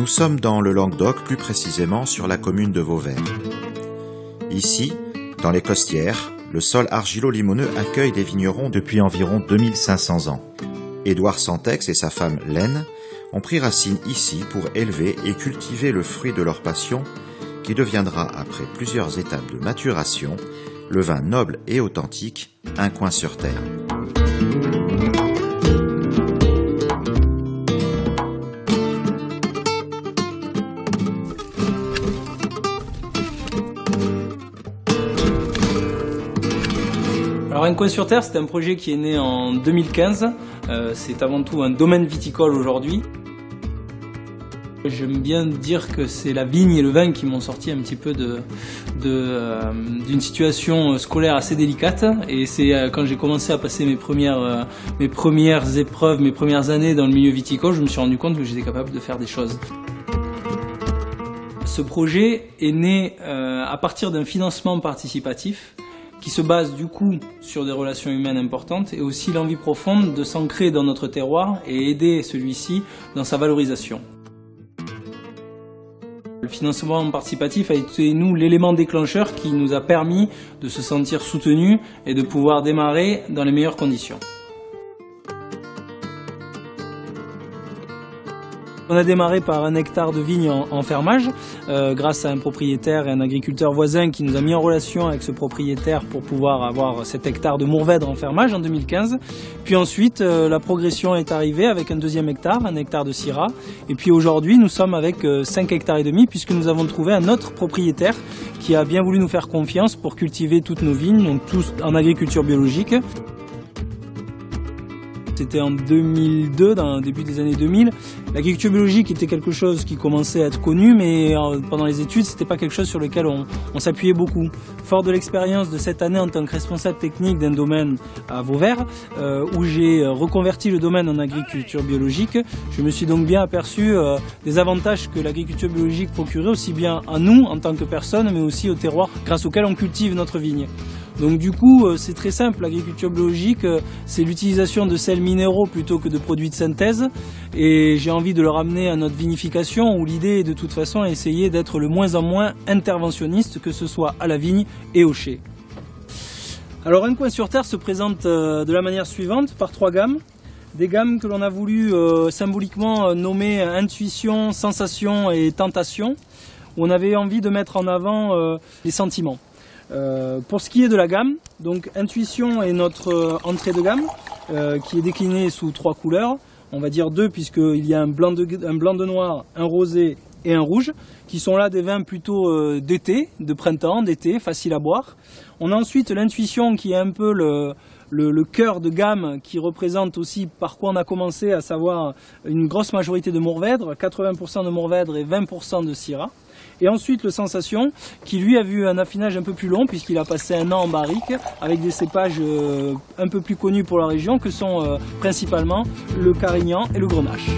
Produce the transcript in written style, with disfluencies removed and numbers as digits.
sommes dans le Languedoc, plus précisément sur la commune de Vauvert. Ici, dans les Costières, le sol argilo-limoneux accueille des vignerons depuis environ 2500 ans. Édouard Santex et sa femme Laine ont pris racine ici pour élever et cultiver le fruit de leur passion, qui deviendra, après plusieurs étapes de maturation, le vin noble et authentique, Un coin sur terre. Alors Un coin sur terre, c'est un projet qui est né en 2015. C'est avant tout un domaine viticole aujourd'hui. J'aime bien dire que c'est la vigne et le vin qui m'ont sorti un petit peu d'une situation scolaire assez délicate. Et c'est quand j'ai commencé à passer mes premières épreuves, mes premières années dans le milieu viticole, je me suis rendu compte que j'étais capable de faire des choses. Ce projet est né à partir d'un financement participatif qui se base du coup sur des relations humaines importantes et aussi l'envie profonde de s'ancrer dans notre terroir et aider celui-ci dans sa valorisation. Le financement participatif a été, nous, l'élément déclencheur qui nous a permis de se sentir soutenus et de pouvoir démarrer dans les meilleures conditions. On a démarré par 1 hectare de vignes en fermage, grâce à un propriétaire et un agriculteur voisin qui nous a mis en relation avec ce propriétaire pour pouvoir avoir 7 hectares de Mourvèdre en fermage en 2015. Puis ensuite, la progression est arrivée avec un 2e hectare, 1 hectare de Syrah. Et puis aujourd'hui, nous sommes avec 5 hectares et demi, puisque nous avons trouvé un autre propriétaire qui a bien voulu nous faire confiance pour cultiver toutes nos vignes, donc tous en agriculture biologique. C'était en 2002, dans le début des années 2000. L'agriculture biologique était quelque chose qui commençait à être connu, mais pendant les études, c'était pas quelque chose sur lequel on s'appuyait beaucoup. Fort de l'expérience de cette année en tant que responsable technique d'un domaine à Vauvert, où j'ai reconverti le domaine en agriculture biologique, je me suis donc bien aperçu des avantages que l'agriculture biologique procurait aussi bien à nous en tant que personnes, mais aussi au terroir grâce auquel on cultive notre vigne. Donc du coup, c'est très simple, l'agriculture biologique, c'est l'utilisation de sels minéraux plutôt que de produits de synthèse. Et j'ai envie de le ramener à notre vinification, où l'idée est de toute façon essayer d'être le moins en moins interventionniste, que ce soit à la vigne et au chai. Alors Un coin sur terre se présente de la manière suivante, par 3 gammes. Des gammes que l'on a voulu symboliquement nommer intuition, sensation et tentation, où on avait envie de mettre en avant les sentiments. Pour ce qui est de la gamme, donc Intuition est notre entrée de gamme qui est déclinée sous 3 couleurs, on va dire 2 puisqu'il y a un blanc de noir, un rosé et un rouge, qui sont là des vins plutôt d'été, de printemps, d'été, faciles à boire. On a ensuite l'Intuition qui est un peu le cœur de gamme qui représente aussi par quoi on a commencé, à savoir une grosse majorité de Mourvèdre, 80% de Mourvèdre et 20% de Syrah. Et ensuite le Sensation, qui lui a vu un affinage un peu plus long, puisqu'il a passé 1 an en barrique, avec des cépages un peu plus connus pour la région, que sont principalement le Carignan et le Grenache.